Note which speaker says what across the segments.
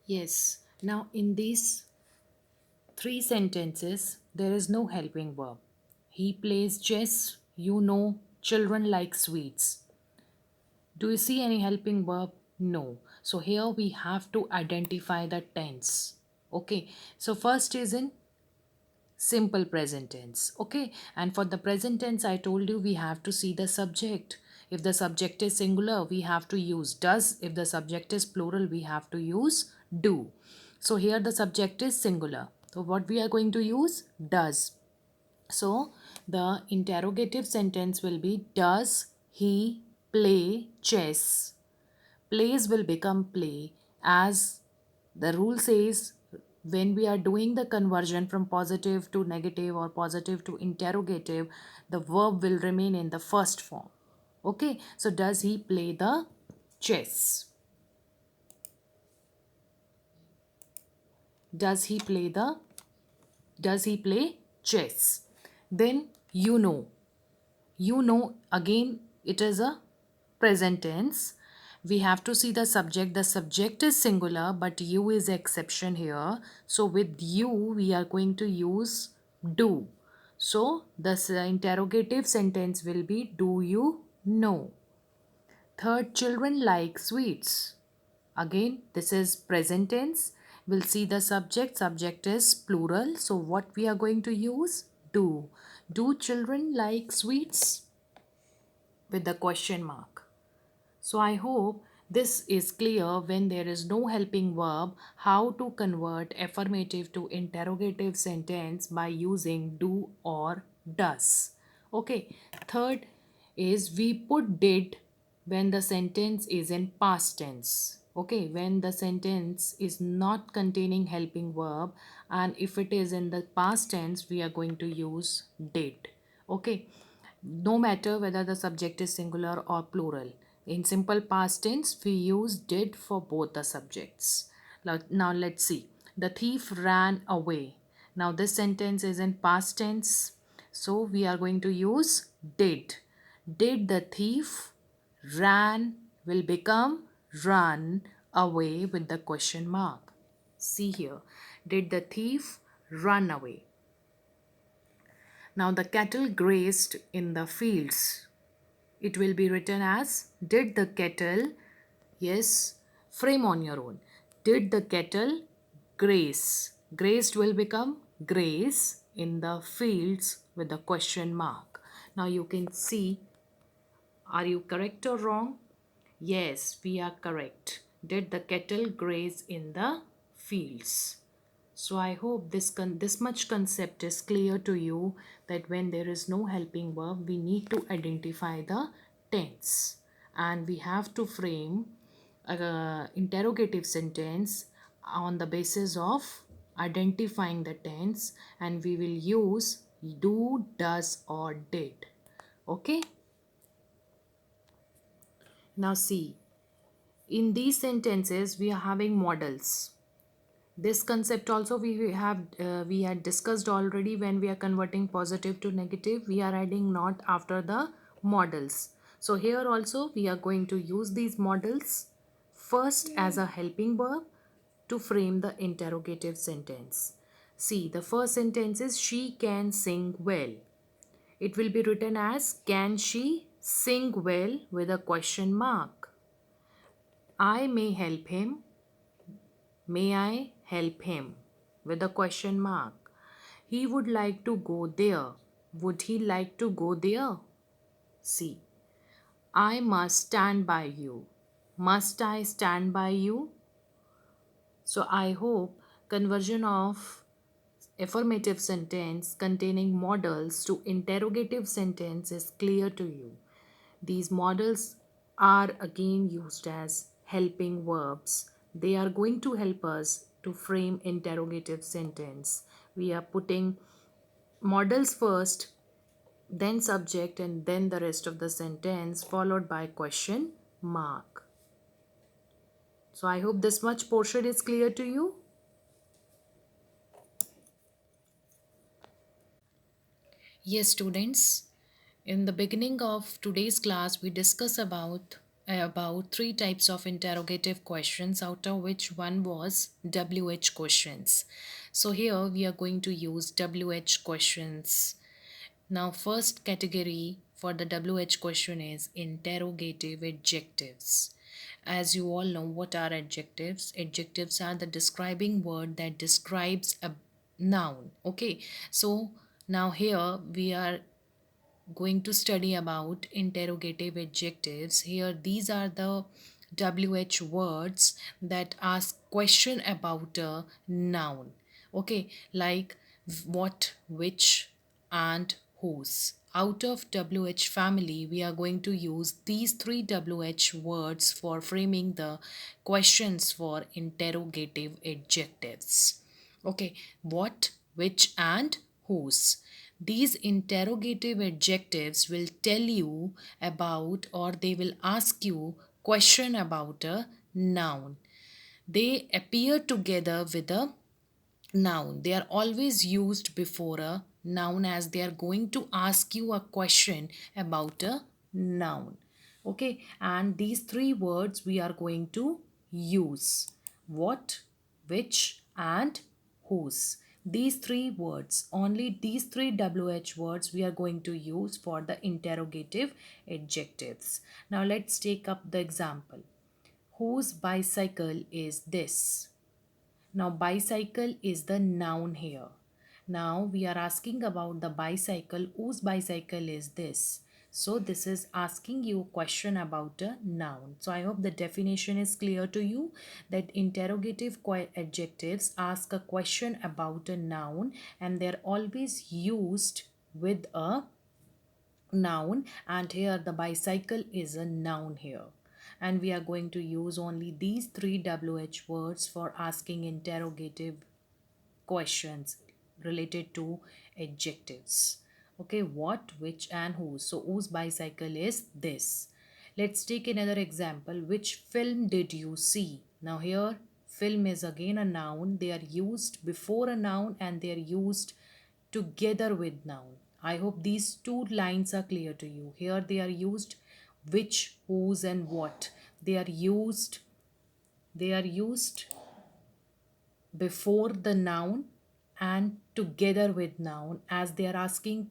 Speaker 1: Yes. Now, in these three sentences, there is no helping verb. He plays chess. You know, children like sweets. Do you see any helping verb? No. So here we have to identify the tense. Okay. So first is in simple present tense. Okay. And for the present tense, I told you we have to see the subject. If the subject is singular, we have to use does. If the subject is plural, we have to use do. So here the subject is singular. So what we are going to use? Does. So the interrogative sentence will be does he play chess? Plays will become play as the rule says when we are doing the conversion from positive to negative or positive to interrogative, the verb will remain in the first form. Okay, so does he play the chess? Does he play the does he play chess? Then you know again it is a present tense. We have to see the subject. The subject is singular but you is exception here. So with you we are going to use do. So the interrogative sentence will be do you know? Third, children like sweets. Again, this is present tense. We'll see the subject. Subject is plural. So what we are going to use? Do. Do children like sweets? With the question mark. So I hope this is clear when there is no helping verb how to convert affirmative to interrogative sentence by using do or does. Okay. Third is we put did when the sentence is in past tense. Okay, when the sentence is not containing helping verb and if it is in the past tense we are going to use did. Okay, no matter whether the subject is singular or plural. In simple past tense, we use did for both the subjects. Now let's see. The thief ran away. Now this sentence is in past tense. So we are going to use did. Did the thief ran will become run away with the question mark. See here. Did the thief run away? Now the cattle grazed in the fields. It will be written as did the kettle, yes, frame on your own. Did the kettle graze? Grazed will become graze in the fields with the question mark. Now you can see, are you correct or wrong? Yes, we are correct. Did the kettle graze in the fields? So I hope this much concept is clear to you that when there is no helping verb, we need to identify the tense and we have to frame a interrogative sentence on the basis of identifying the tense and we will use do, does or did. Okay? Now see, in these sentences we are having models. This concept also we had discussed already when we are converting positive to negative. We are adding not after the models. So here also we are going to use these models first as a helping verb to frame the interrogative sentence. See, the first sentence is she can sing well. It will be written as can she sing well with a question mark. I may help him. May I help him? With a question mark. He would like to go there. Would he like to go there? See. I must stand by you. Must I stand by you? So I hope conversion of affirmative sentence containing models to interrogative sentence is clear to you. These models are again used as helping verbs. They are going to help us to frame interrogative sentence. We are putting models first, then subject, and then the rest of the sentence, followed by question mark. So I hope this much portion is clear to you. Yes, students. In the beginning of today's class, we discuss about about three types of interrogative questions, out of which one was WH questions. So here we are going to use WH questions. Now, first category for the WH question is interrogative adjectives. As you all know, what are adjectives? Adjectives are the describing word that describes a noun. Okay, so now here we are going to study about interrogative adjectives. Here these are the WH words that ask question about a noun. Okay, like what, which, and whose. Out of WH family, we are going to use these three WH words for framing the questions for interrogative adjectives. Okay, what, which, and whose. These interrogative adjectives will tell you about, or they will ask you question about a noun. They appear together with a noun. They are always used before a noun, as they are going to ask you a question about a noun. Okay, and these three words we are going to use: what, which, and whose. These three words, only these three WH words we are going to use for the interrogative adjectives. Now let's take up the example. Whose bicycle is this? Now, bicycle is the noun here. Now, we are asking about the bicycle. Whose bicycle is this? So, this is asking you a question about a noun. So, I hope the definition is clear to you, that interrogative adjectives ask a question about a noun, and they're always used with a noun, and here the bicycle is a noun here, and we are going to use only these three WH words for asking interrogative questions related to adjectives. Okay, what, which, and whose. So whose bicycle is this? Let's take another example. Which film did you see? Now here film is again a noun. They are used before a noun and they are used together with noun. I hope these two lines are clear to you. Here they are used which, whose, and what. They are used before the noun and together with noun, as they are asking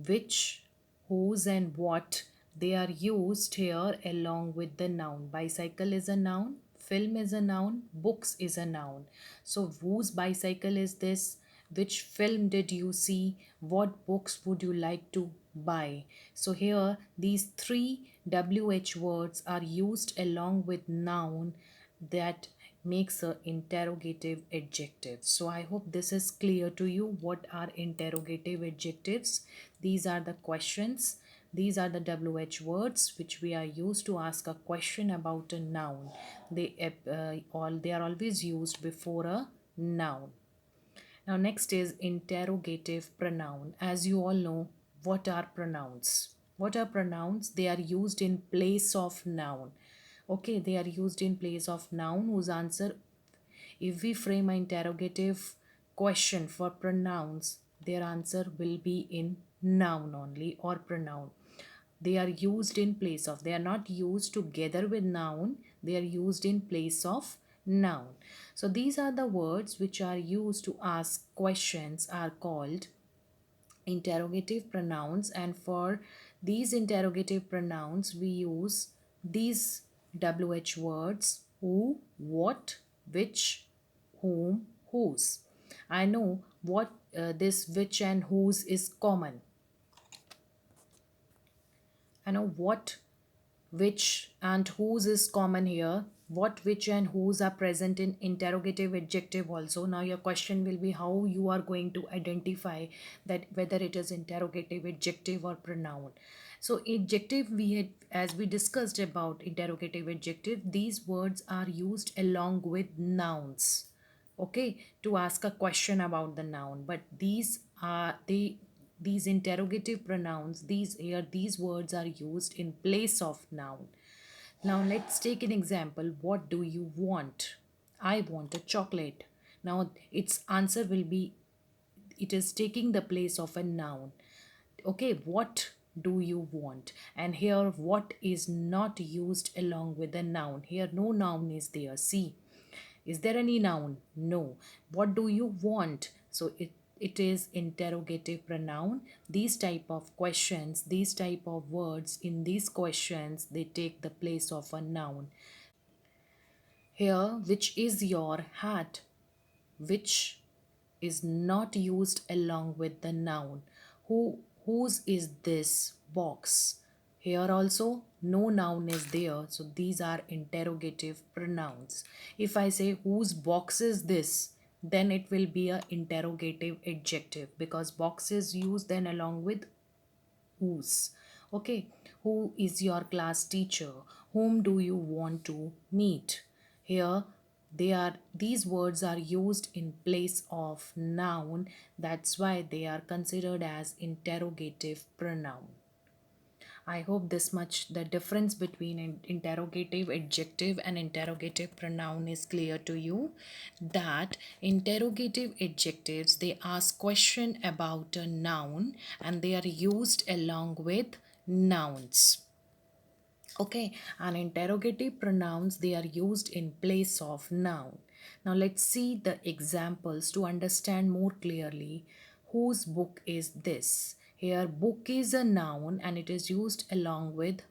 Speaker 1: which, whose, and what. They are used here along with the noun. Bicycle is a noun, film is a noun, books is a noun. So whose bicycle is this? Which film did you see? What books would you like to buy? So here these three WH words are used along with noun that makes a interrogative adjective. So I hope this is clear to you. What are interrogative adjectives? These are the questions. These are the WH words which we are used to ask a question about a noun. They are always used before a noun. Now next is interrogative pronoun. As you all know, what are pronouns? What are pronouns? They are used in place of noun. Okay, they are used in place of noun whose answer, if we frame an interrogative question for pronouns, their answer will be in noun only, or pronoun. They are used in place of, they are not used together with noun, they are used in place of noun. So these are the words which are used to ask questions are called interrogative pronouns, and for these interrogative pronouns we use these WH words: who, what, which, whom, whose. I know what this which and whose is common. I know what, which, and whose is common here. What, which, and whose are present in interrogative adjective also. Now your question will be how you are going to identify that whether it is interrogative adjective or pronoun. So adjective, we had, as we discussed about interrogative adjective, these words are used along with nouns, okay, to ask a question about the noun. But these interrogative pronouns, these words are used in place of noun. Now let's take an example. What do you want? I want a chocolate. Now its answer will be, it is taking the place of a noun. Okay, what do you want? And here, what is not used along with the noun? Here, no noun is there. See, is there any noun? No. What do you want? So it is interrogative pronoun. These type of questions, these type of words in these questions, they take the place of a noun. Here, which is your hat? Which is not used along with the noun. Whose is this box? Here also no noun is there, so these are interrogative pronouns. If I say whose box is this, then it will be a interrogative adjective, because box is used then along with whose. Okay, who is your class teacher? Whom do you want to meet? Here these words are used in place of noun. That's why they are considered as interrogative pronoun. I hope this much the difference between an interrogative adjective and interrogative pronoun is clear to you. That interrogative adjectives, they ask question about a noun and they are used along with nouns. Okay, and interrogative pronouns, they are used in place of noun. Now let's see the examples to understand more clearly whose book is this. Here book is a noun and it is used along with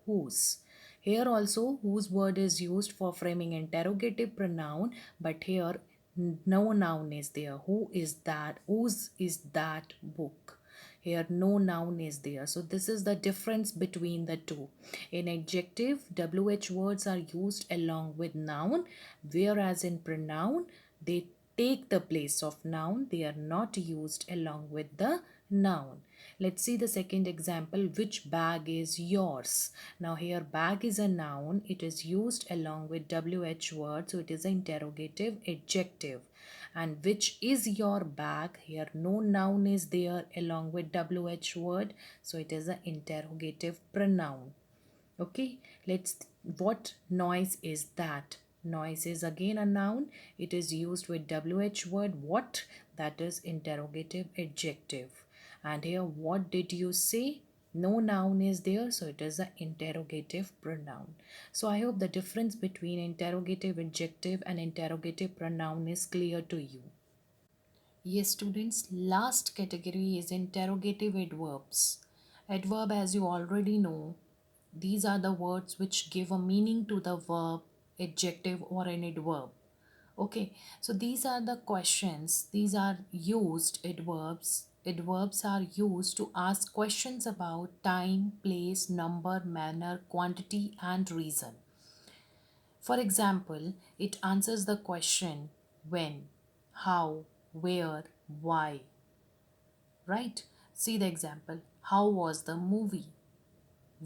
Speaker 1: whose. Here also whose word is used for framing interrogative pronoun, but here no noun is there. Who is that? Whose is that book? Here no noun is there. So this is the difference between the two. In adjective, WH words are used along with noun, whereas in pronoun, they take the place of noun. They are not used along with the noun. Let's see the second example. Which bag is yours? Now here bag is a noun. It is used along with WH word. So it is an interrogative adjective. And which is your bag? Here no noun is there along with WH word. So it is an interrogative pronoun. Okay, what noise is that? Noise is again a noun. It is used with WH word. What? That is interrogative adjective. And here, what did you say? No noun is there, so it is an interrogative pronoun. So I hope the difference between interrogative adjective and interrogative pronoun is clear to you. Yes, students, last category is interrogative adverbs. Adverb, as you already know, these are the words which give a meaning to the verb, adjective, or an adverb. Okay, so these are the questions, these are used adverbs. Adverbs are used to ask questions about time, place, number, manner, quantity, and reason. For example, it answers the question when, how, where, why. Right? See the example. How was the movie?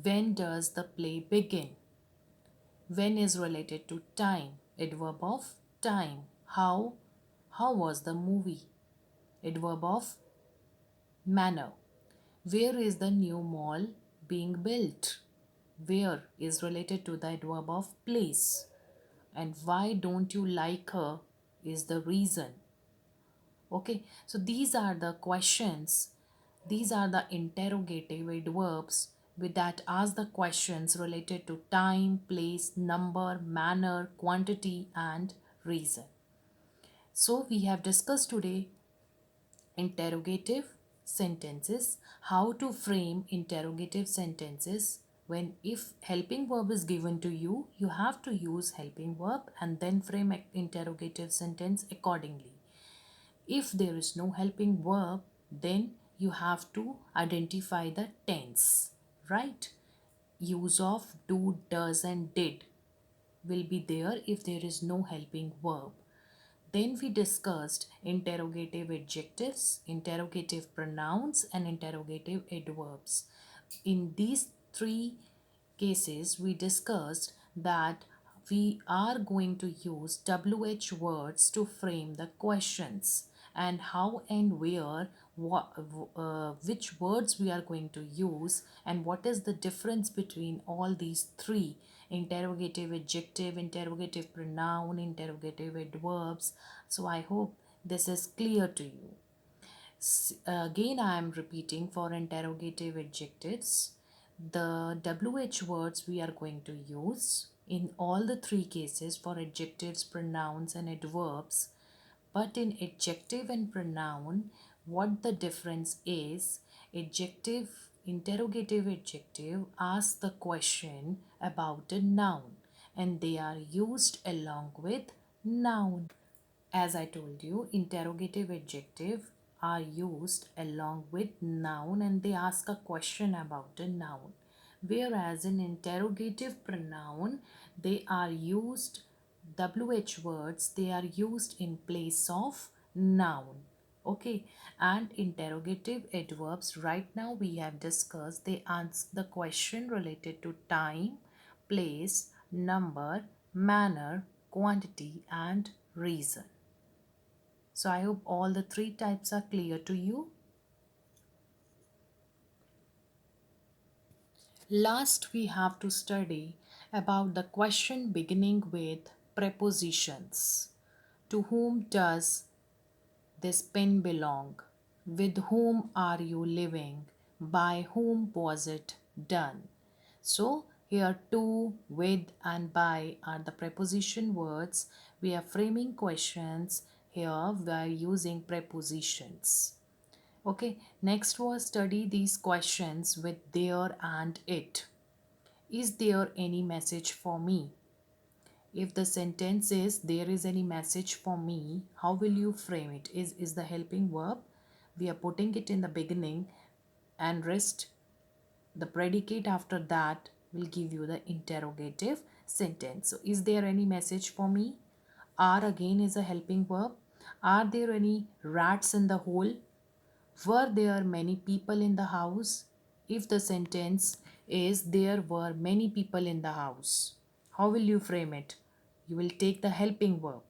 Speaker 1: When does the play begin? When is related to time. Adverb of time. How? How was the movie? Adverb of manner. Where is the new mall being built? Where is related to the adverb of place. And why don't you like her is the reason. Okay, so these are the questions. These are the interrogative adverbs with that ask the questions related to time, place, number, manner, quantity, and reason. So we have discussed today interrogative sentences, how to frame interrogative sentences. When if helping verb is given to you, you have to use helping verb and then frame an interrogative sentence accordingly. If there is no helping verb, then you have to identify the tense, right? Use of do, does, and did will be there if there is no helping verb. Then we discussed interrogative adjectives, interrogative pronouns, and interrogative adverbs. In these three cases, we discussed that we are going to use WH words to frame the questions, and how and where, which words we are going to use, and what is the difference between all these three: interrogative adjective, interrogative pronoun, interrogative adverbs. So I hope this is clear to you. Again, I am repeating for interrogative adjectives. The WH words we are going to use in all the three cases for adjectives, pronouns, and adverbs. But in adjective and pronoun, what the difference is, adjective, interrogative adjective asks the question about a noun and they are used along with noun. As I told you, interrogative adjective are used along with noun and they ask a question about a noun. Whereas in interrogative pronoun, they are used, WH words, they are used in place of noun. Okay, and interrogative adverbs, right now we have discussed, they answer the question related to time, place, number, manner, quantity, and reason. So I hope all the three types are clear to you. Last, we have to study about the question beginning with prepositions. To whom does this pen belong? With whom are you living? By whom was it done? So here to, with and by are the preposition words. We are framing questions. Here we are using prepositions. Okay, next was study these questions with there and it. Is there any message for me? If the sentence is there is any message for me, how will you frame it? Is the helping verb. We are putting it in the beginning and rest the predicate after that will give you the interrogative sentence. So is there any message for me? Are again is a helping verb. Are there any rats in the hole? Were there many people in the house? If the sentence is there were many people in the house, how will you frame it? You will take the helping verb,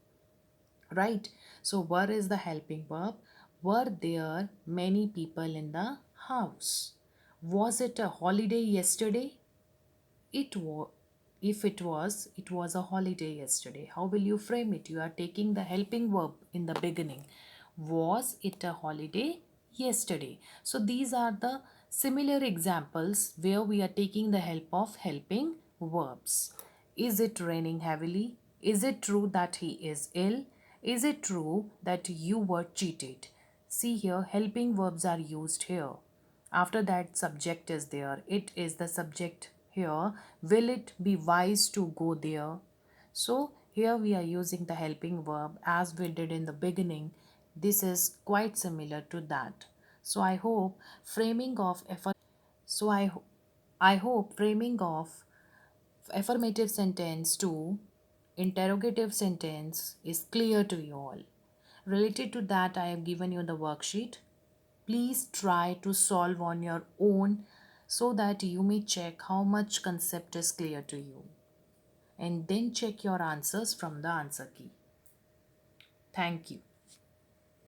Speaker 1: right? So, were is the helping verb. Were there many people in the house? Was it a holiday yesterday? It was. If it was a holiday yesterday. How will you frame it? You are taking the helping verb in the beginning. Was it a holiday yesterday? So these are the similar examples where we are taking the help of helping verbs. Is it raining heavily? Is it true that he is ill? Is it true that you were cheated? See here, helping verbs are used here. After that, subject is there. It is the subject here. Will it be wise to go there? So here we are using the helping verb as we did in the beginning. This is quite similar to that. So I hope framing of effort. So I hope framing of affirmative sentence to interrogative sentence is clear to you all. Related to that, I have given you the worksheet. Please try to solve on your own so that you may check how much concept is clear to you. And then check your answers from the answer key. Thank you.